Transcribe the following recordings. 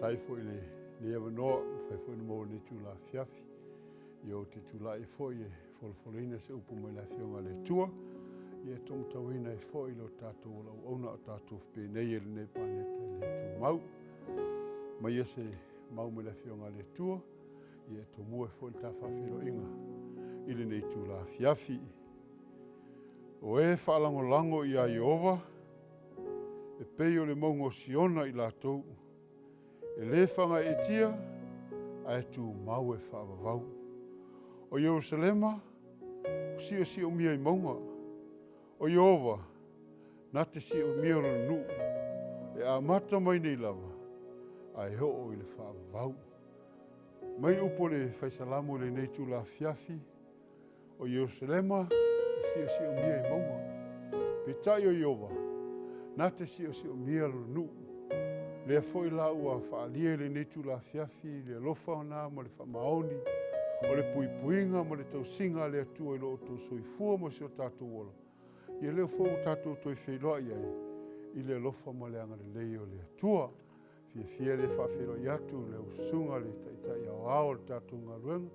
tai fo ile ni ava no fai fo mo ni tula fiafi yo te tula e fo ye folfolina se upu mo la fionga le tua ye tom tawina e fo ilo tatu la ona tatu pe nei ele ne panete le tu mau ma ye se mau me la fionga le tua ye to mo e fo ta fa filo inga ile nei tula fiafi o e whaalango lango i a Iova, e peo le maungo siona i la tau, e le whanga e tia, a e tu mau e whaavavau. O Jerusalema, si o mia i maunga. O Iova, na te si o mia o nu, e a mata mai nei lava, a e ho i le whaavavau. Mai upo le whaisalamu le nei tu la fiafi, o Jerusalema, si o mia i maunga. Pitai o Iova, na te si o mia lo nu. Lea foi la ua whaalia le netu la fiafi, le lofa ona, mo le whamaoni, o le puipuinga, mo le tausinga, le atua i loo tau soifua, mo si o tātou ola. Ia leo fo o tātou toi whailoa iai, i le lofa mo le anga le leo le atua. Fia le whawhero i atu, le usunga le taitai au ao, le tātou ngā ruenga,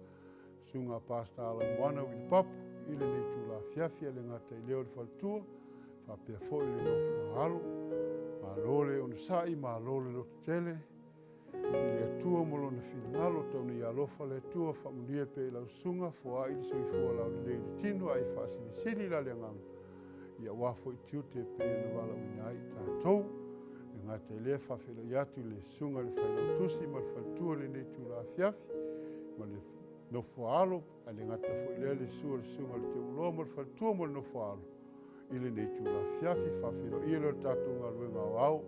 sunga pasta ala moana wi papu, i le netu la fiafi, le ngata i leo le whaltua, whapea fo i le nofu halo, ma lole on sai, ma lole lo tele, i le atua molo na finalo, tau ni alofa le atua, whamunia pe lau sunga, fo a ili soifua lau le leili tino, ai whaasini sini la le nganga. Ia wafo i tiute pe na wala winai tātou, le ngata i lea whawhelo i atu le sunga le whailau tusi, ma le whaltua le netu la fiafi, ma le nofu alo, a le ngata fo i lea le sunga le te uloa, ma le whaltua ma le nofu alo. Ile nei tu la fiafi whawhero i lo tātou ngā ruenga au au,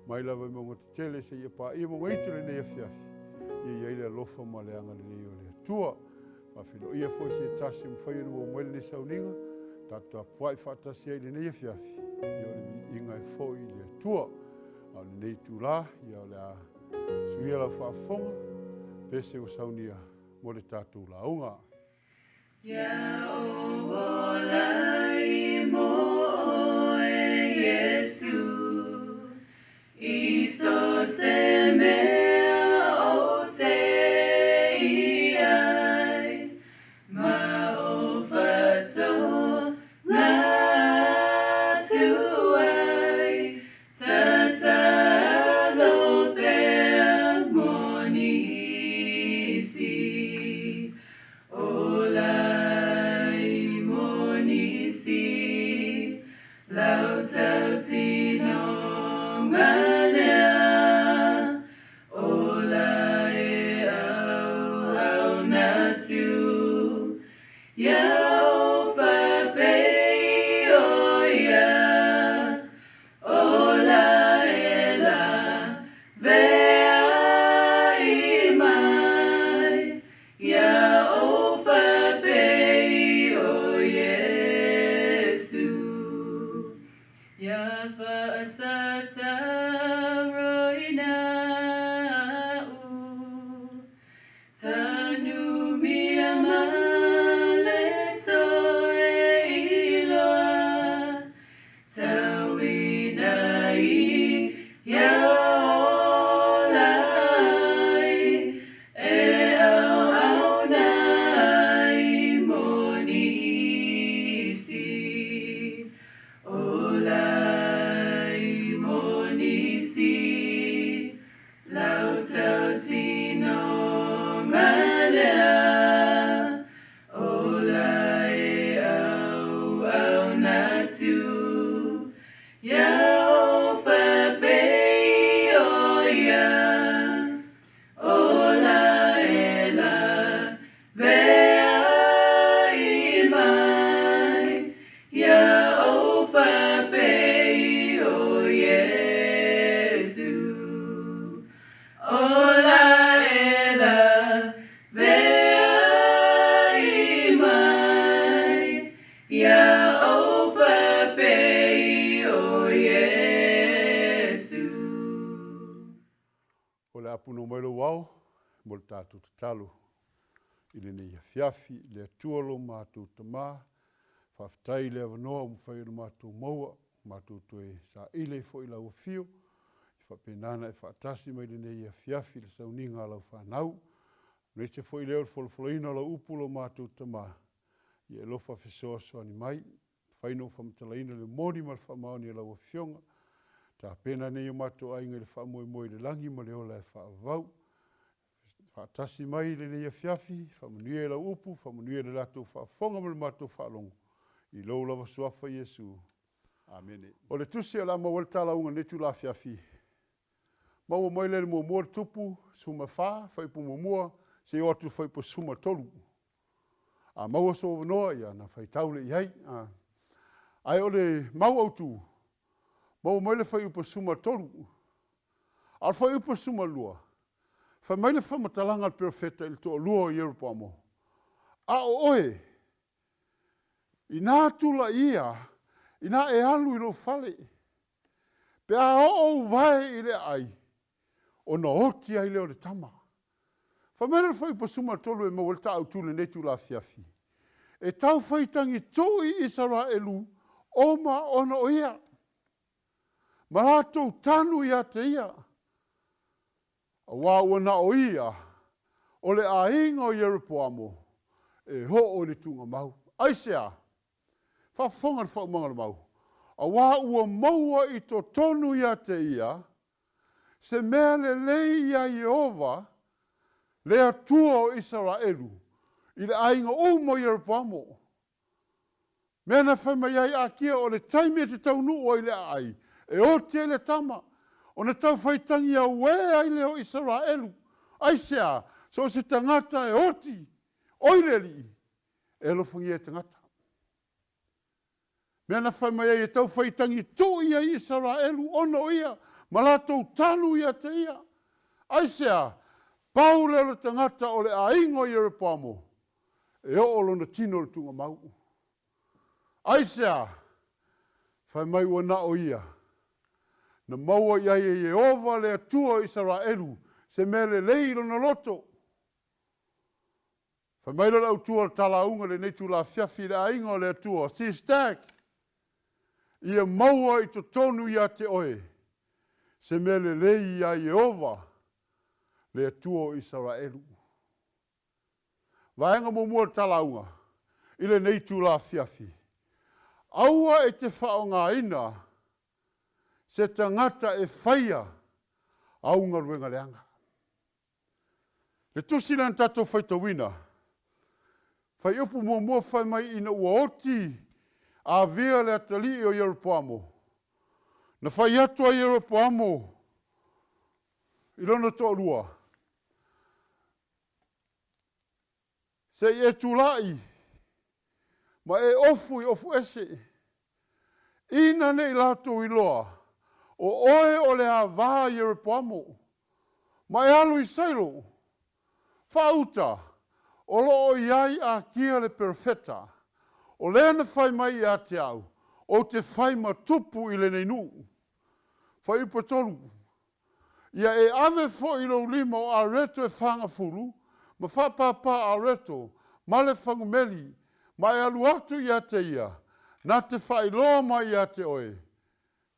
mai lawa i mongo te tele se ia pā i mongo i tele nei a fiafi. Ia ile lofa ma le anga le leo le atua, whawhero ia fwoi se tasi mwhai anu o mwele ni sauninga, tātou a puai whatasi ai le nei a fiafi. Ia le mi inga e fwoi le atua, au le nei tu la, ia le a suia la whaafonga, pese o saunia mo le tātou la unga. Ya o volai mo e Yesu, iso se mea o te iai, ma o fato na tuai, tata lo pe monisi, ola lau tau tino nganea, ola e au natu, iau whapei o ia, ola e la vea i mai, iau whapei o Yesu. Ya fa'asata roina'u, tanu mia maleto e iloa, tawinai ya olai, e au nai monisi, olai monisi, lau tau tino malea, olai au natu, iau whapei o ia, ola e la vea i mai, iau whapei o Yesu, ola e la vea i mai, iau whapei o Yesu. O le apuno mai lo wau, mo le tātou tatalu, i le nei a fiafi, le atualo mātou tamā, whaftai le avanoa, mwhai anu mātou maua, mātou toe sa ile fo i lau fio, whapenana e whaatasi mai nei a fiafi le sauninga lau whanau. Nei te fwoi leo wholofoloina lau upulo mātou tama. I e lofa whisoa soani mai. Whaino whamatalaina le mori mar whamaoni e lau a fionga. Tā pena nei o mātou ainga le whamoe le langi ma le ola e whaavau. Whaatasi mai le nei a fiafi, whamanuia e lau upu, whamanuia le latou whaafonga ma le mātou whaalongo. I lou lava suafa Iesu. Amen. O le tusi o la mawal tala unga netu la fiafi. Maua mai le mua mua tupu, suma wha, whaipu mua, se o atu whaipu suma tolu. A maua so wanoa ia na whaitaule iai. Ai o le mau autu, maua mai le whaipu suma tolu. Al whaipu suma lua. Whai mai le whamatalanga al perfeta il toa lua o Yerupoamo. A o oe, i nā tula ia, i nā e alu i lo fale. Pe a o vai i le ai, o na oti ai leo le tama. Whamere whai pa suma tolu e mawal ta au tule netu la fiafi. E tau whaitangi toi Israelu, oma ona o ia. Malatou tanu ia te ia. A wā wana o ia, o le a inga o Yerupoamo, e ho o le tunga mau. Aisea, whafonga le whaumanga le mau. A wā ua maua i to tonu ia te ia, se mea le lei ia Jehova, le atua o Israelu, i le ainga umo Yerupoamo. Mea na whaimai ai a kia o le taimi e te taunu o i le ai, e o te le tama, o na tau whaitangi a wea ai leo Israelu. Aisea, so se tangata e oti, oireli, e lofangi e tangata. Mea na whaimai ai e tau whaitangi tu ia Israelu, ono ia, ma latou tanu ia te ia. Aisea, paule le tangata o le aingo Yerupoamo, e o olo na tino le tunga mau. Aisea, whaimai wana o ia, na maua ia e Jehova le atua Israelu, se mele leilo na loto. Whamaila le autua le talaunga le netu la fiafi le ainga le atua, si stak. Ia maua i to tonu ia te oe, se mele lei ia Jehova le atua Israelu. Vaenga mo mua le talaunga, i le netu la fiafi. Aua e te whaonga ina, se tangata e whaia aunga ruenga leanga. Le tusi lan tato whaitawina, whai upu mua whai mai ina ua oti a vea le atali o Yerupoamo. Na whai atua Yerupoamo i lona toa lua. Se e tulai, ma e ofu ese, ina nei lato i loa, o oe o le a Yerupoamo, ma e alu i sailo, whauta, o loo iai a kia le perfeta, o lena whai mai a te au, o te whai matupu i le neinu. Whai upa tolu, ia e ave fo i lo lima o a reto e whanga fulu, ma whapapa a reto, ma le whangumeli, ma e alu atu i a te ia, na te whai loa mai i a te oe,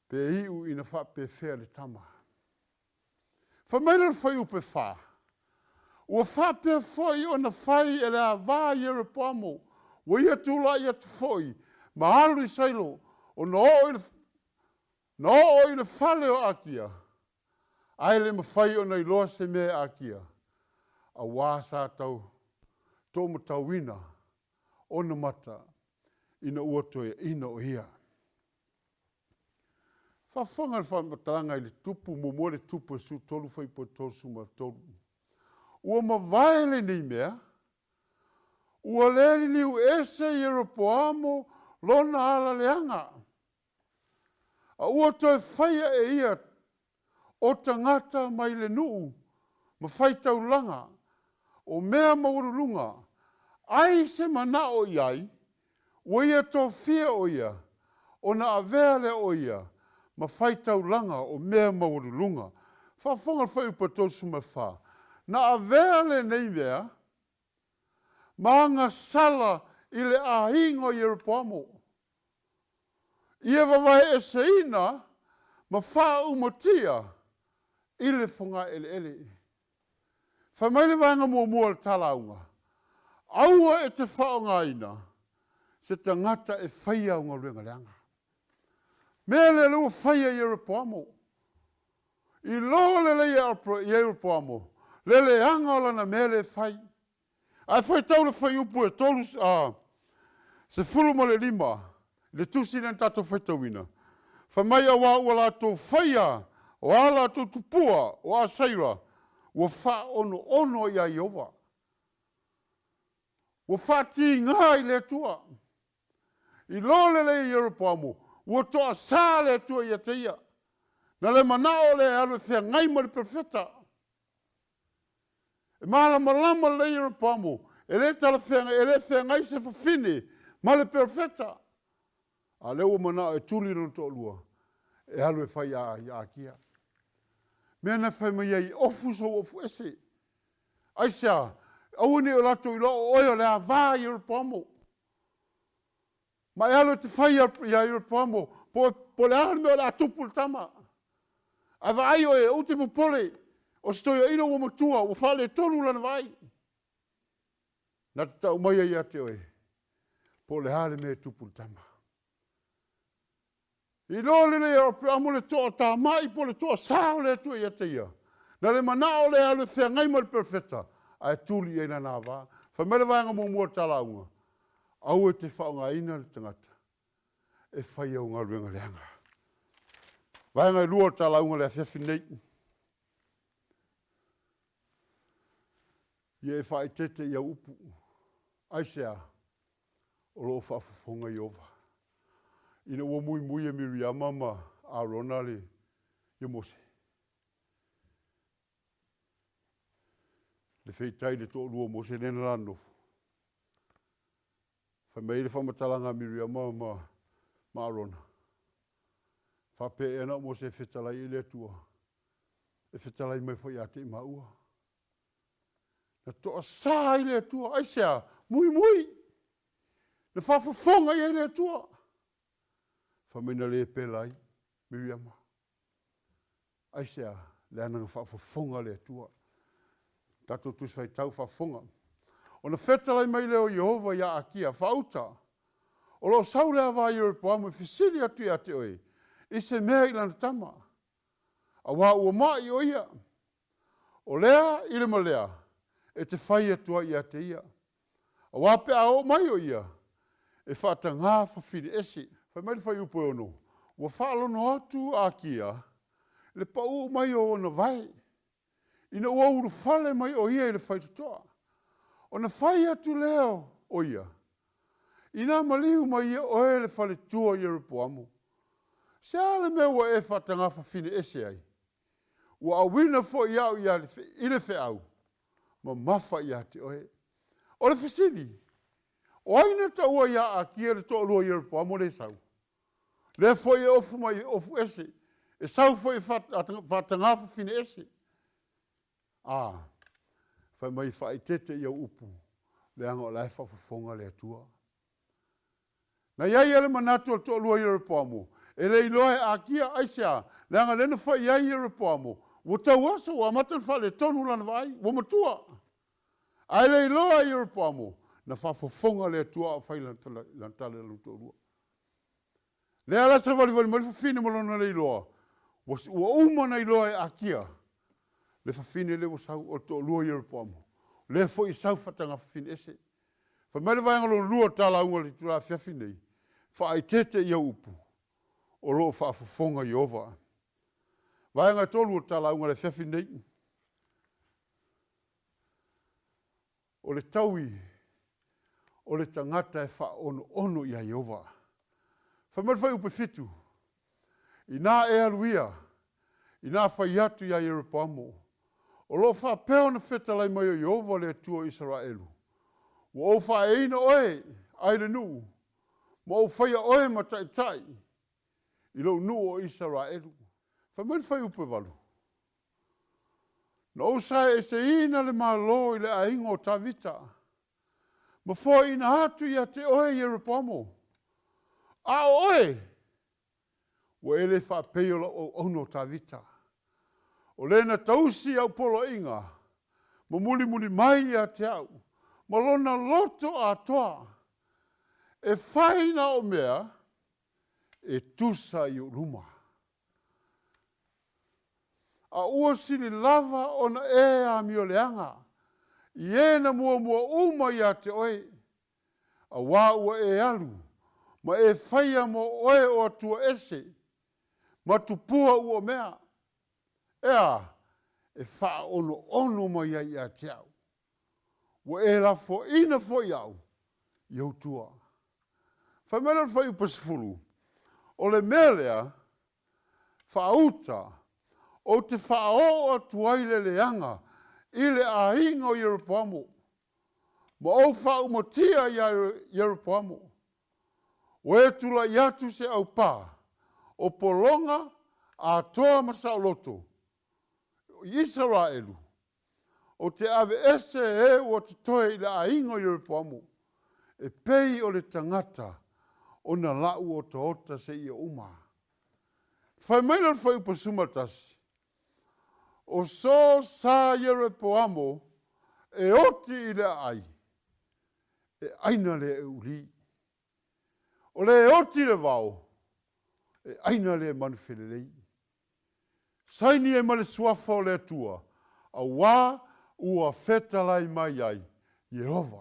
pe iu ina whape whea le tama. Whamaila whai upe wha. Ua whape whai o na whai e le a wā Yerupoamo. Ua ia tula ia te whai. Ma halu i sailo. O na o i le whale o akia. Ai le ma whai o na i loa se mea akia. A wā sa tau. Tō ma tau ina. O na mata. Ina ua toia. Ina o hia. Whawhanga le whamataranga i le tupu, mo le tupu su tolu whai po tosu ma tolu. Ua ma vaele nei mea, ua leri liu ese Yerupoamo lona ala leanga. A ua toi whaia e ia o tangata mai le nuu, ma whai taulanga, o mea maurulunga, ai se mana o iai, ua ia tō fia o ia, o na avea le o ia, ma whai taulanga o mea maurulunga. Whawhonga whai upa tosu ma wha. Na avea le nei mea, maanga sala i le ahingo Yerupoamo. Ia wawai e seina, ma wha umatia, ile fonga ele. Whamai le vanga mua le talaunga. Aua e te whaonga ina, se te ngata e whaia o ngā ruenga leanga. Mea le lua whaia i Europoamo. I loa le le i Europoamo. Le anga o lana mea le whai. Ai whai tau le whai upu e tolu, se fulu mo le lima, le tusi nen tato whai tauina. Whamai a wā ua la tō whaia, o ala tō tupua, o a saira, ua wha ono i a Iova. Ua wha ti ngā i le tua. I lo le i Europoamo, ua toa sā le tua i a teia. Na le manao le alu e whea ngai ma le perfeta. E maala malama le i Europoamo, e le whea ngai se whawhine, ma le perfeta. A le ua manao e tuli no to lua, e alu e whai a kia. Mea na whai mai ai ofu so ofu ese. Aisea, au ni o lato i loo oio le a vā i Europoamo. Ma e alo te whai i Europoamo, po le ahal mea le atupu le tama. A vai o e ultimo pole, o stoi o ino o matua, o whale tonu lana vai. Na te tau mai ai ate oe, po le hale mea tupu le tama. I lo le le Europoamo le toa tā mai, po le toa sao le atu i ate ia. Na le manao le alu whea ngai ma le perfeta, a e tuli e na nā wā. Whamere vanga mua talaunga. Au e te whaonga ina le tangata. E whai au ngā ruenga leanga. Vanga i lua talaunga le a whiawhi nei. Ia e whai tete ia upu. Aisea. O loo whaafafonga i ova. Ina ua mui e Miriama ma a Ronale i Mose. Le wheitai le tō lua Mose nena ranofu. Whamei le whamatalanga Miriama ma Arona. Whape e na Mose e whetalai i le atua. E whetalai mai whai ate i maua. Na toa sā i le atua. Aisea, mui. Na whafafonga i le atua. Whamena le pelai, Miriama. Aisea, le ananga whafafonga le atua. Tato tus whai tau whafonga. O na whetalai mai leo Jehova ia akia, whauta. O lo saule awa i Europoamo e whisiri atu i ate oe. I se mea i lana tama. A wā ua mai o ia. O lea i le malea. E te whai atua i ate ia. A wā pe a o mai o ia. E whata ngā whawhiri esi. Whai mai whai upo ono. Ua whaalono atu a kia. Le pau mai o ona vai. Ina ua uru whale mai o ia i le whai tutoa. O na whai atu leo o ia. Ina maliu mai ia o e le whale tua i Europoamo. Se ale mea ua e whatanga whawhine ese ai. Ua awina fo i au i le whe au. Ma mawha i ate oe. O le whisiri. O aina ta ua ia a kia le toa lua i Europoamo le sau. Le fo i ofu mai ofu ese. E sau fo i whatanga whawhine ese. Whai mai whai tete i au upu. Le anga o lai whawhafonga le atua. Na iai ele manatu al toa lua i Europoamo. E le iloe a kia aisea. Le anga lena whai iai i Europoamo. Wa tau asa wa matan whale tonu lana vai. Wa matua. Ai le iloe i Europoamo. Na whawhafonga le atua o whai lantale le toa lua. Le ala sa wali mali whawhine malona le iloa. Wa umana iloe a kia. Le whawhine le wasau o toa lua i Europoamo. Le fo i sau whatanga whawhine ese. Whamere vanga lo lua tala unga le tura whiawhinei. Whaai tete i au upu. O loo whaafafonga i ova. Vanga tolu o tala unga le whiawhinei. O le taui. O le tangata e wha ono i a Iova. Whamere whai upe fitu. I nā e aluia. I nā whai atu i a Europoamo. O lo wha peo na whetalai mai o Iova le atua Israelu. Wa o wha eina oe, aile nu. Ma o whaia oe ma tai. I lo nu o Israelu. Whamere whai upe walu. Na o sae e se ina le malo i le ainga o tawita. Ma fo ina hatu i a te oe i Europoamo. A oe. Wa ele wha peo o ono tawita. O lena tausi au polo inga. Ma muli muli mai a te au. Ma lona loto a toa. E whaina o mea. E tusa i uruma. A ua sili lava ona e a mioleanga. I e na mua uma i a te oe. A wā ua e alu. Ma e whaia mo oe o atua ese. Ma tupua ua mea. Ea, e wha ono mai ai a te au. Ua e la fo ina fo i au. Iau tua. Whamera whai upasifuru. O le melea, whauta, o te whao atua i le leanga, i le ahinga o Yeropoamo. Ma o whau motia i Yeropoamo. O e tula i atu se au pā. O polonga a toa masa o loto. Israelu. O te ave ese e o te toe i le aingo i Yeropoamo. E pei o le tangata o na lau o ota se ia uma. Whai maila whai upa sumatasi. O so sa Yeropoamo e oti i le ai. E aina le e uri. O le e oti le vau. E aina le manwhelelei. Saini e male suafa o le atua. A wā ua whetalai mai ai. Yehova.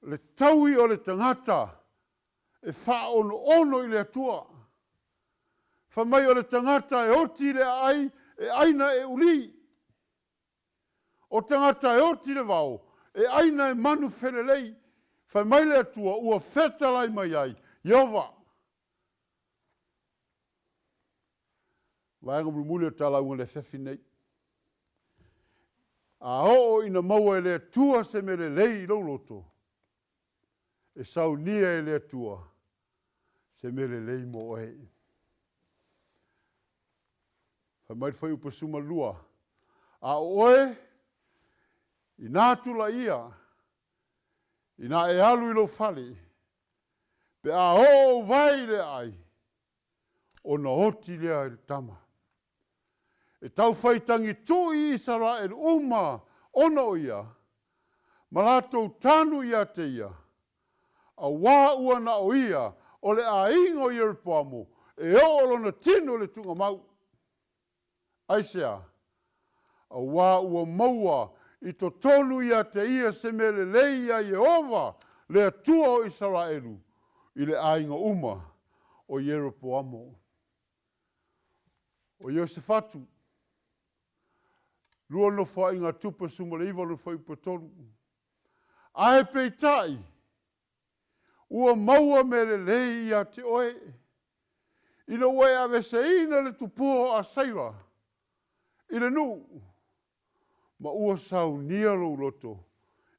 Le taui o le tangata. E wha ono i le atua. Whamai o le tangata e oti le ai. E aina e uli. O tangata e oti le vau. E aina e manu whelelei. Whamai le atua ua whetalai mai ai. Yehova. Waenga muli o tala unga le whewhi nei. A o ina maua e le atua se me le lei lauloto. E sau nia e le atua se me le lei mo oe. Whamai whai upa suma lua. A oe i nātula ia. I nā e alu i lo whale. Pe a o vai le ai. O na oti lea i tama. E tau whaitangi tui i Israel uma ono ia. Ma lātou tanu ia te ia. A wā ua na o ia o le a ingo i Yeropoamo. E o lona tino le tunga mau. Aisea. A wā ua maua i to tonu ia te ia se me le leia Jehova le atua o Israelu. I le a ingo uma o Yeropoamo. O Iosefatu. Lua no whai ngā tupa suma le iwa no whai patonu. Ae peitai. Ua maua me le lei a te oe. Ina oe ave se ina le tupua a saira. Ina nu. Ma ua sau nia lo loto.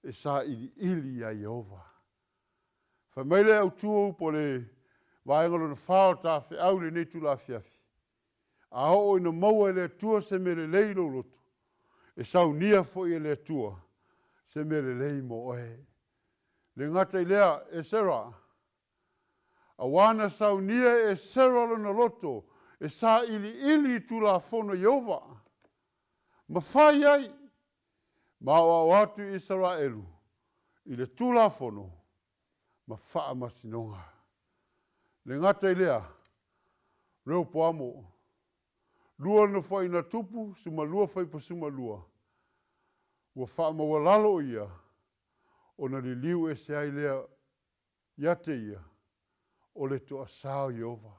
E sa ili a Jehova. Whamaile au tua upo le. Vaengalo na whao ta whi au le netu la fiafi. A ho ina maua le tua se me le lei lo loto. E sau nia fo i le atua, se me le lei mo oe. Le ngata i lea e sera. A wana sau nia e sera lona loto, e sa ili tu la fono Jehova. Ma whai ai, ma o watu Israelu, i le tu la fono, ma wha masinonga. Le ngata i lea, reo poamo, lua no whai na tupu, suma lua whai pa suma lua. Ua wha maua lalo ia, o na li liu e se ai lea iate ia, o le toa sao Jehova.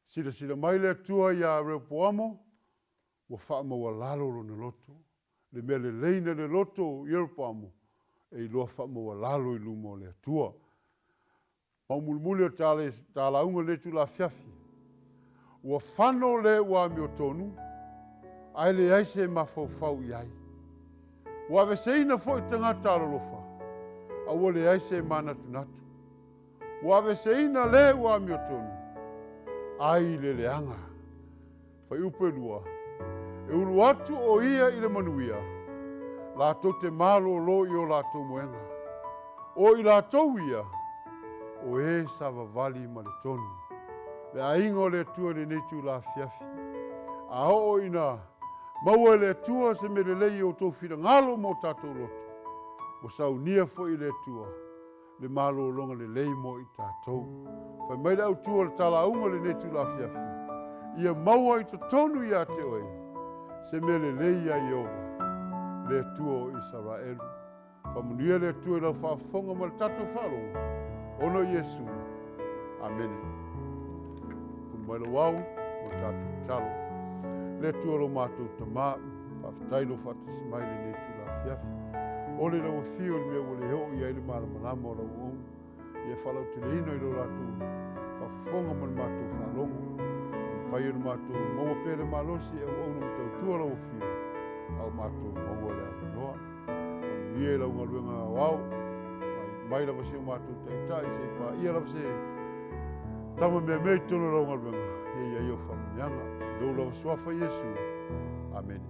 Sida mai lea tua ia reo poamo, ua wha maua lalo lo na loto. Le mea le leina le loto Yeropoamo, e i loa wha maua lalo i lumo lea tua. Maumulmuli o tāla unga le tu la fiafi. Ua whano le ua mi o tonu, ai le aise ma fau iai. Ua veseina fo i tangata alolofa, a ua le aise ma natu. Ua veseina le ua mi o tonu, ai le leanga. Fai upe lua, e ulu atu o ia i le manuia, la to te malo lo i o la to moenga. O i la to ia, o e sa vavali ma le tonu. Le ainga o le atua le nei tula fiafi. A o ina maua le atua se me le lei o tō whina ngalo mo tātou loto. O sau nia fo i le atua. Le malo longa le lei mo i tātou. Whai mai le au tua le tala unga le nei tula fiafi. Ia maua i to tonu i a te oi. Se me le lei a Iova. Le atua o Israelu. Whamunia le atua i lau whaafonga ma le tātou whalo. Ono Yesu. Amen. Mai lo wau, o tātou talo. Le tua lo mātou tamā, whawhatailo whatasmaile ne tula fiafi. Ole lau whio le mea wale heo i aile mara manama o lau onu. Ia whalau te leino i lo lātou whawhonga man mātou whalongo. Whai anu mātou maua pere malosi e onu mātou tua lau whio. Au mātou maua le awanoa. Ia lau ngaluenga wau. Mai lau wasi o mātou taitai se pā. Ia lau se tama mea mei tono rau ngaruenga. Ia ia whamunyanga. Lou lau swafa Yesu. Amen.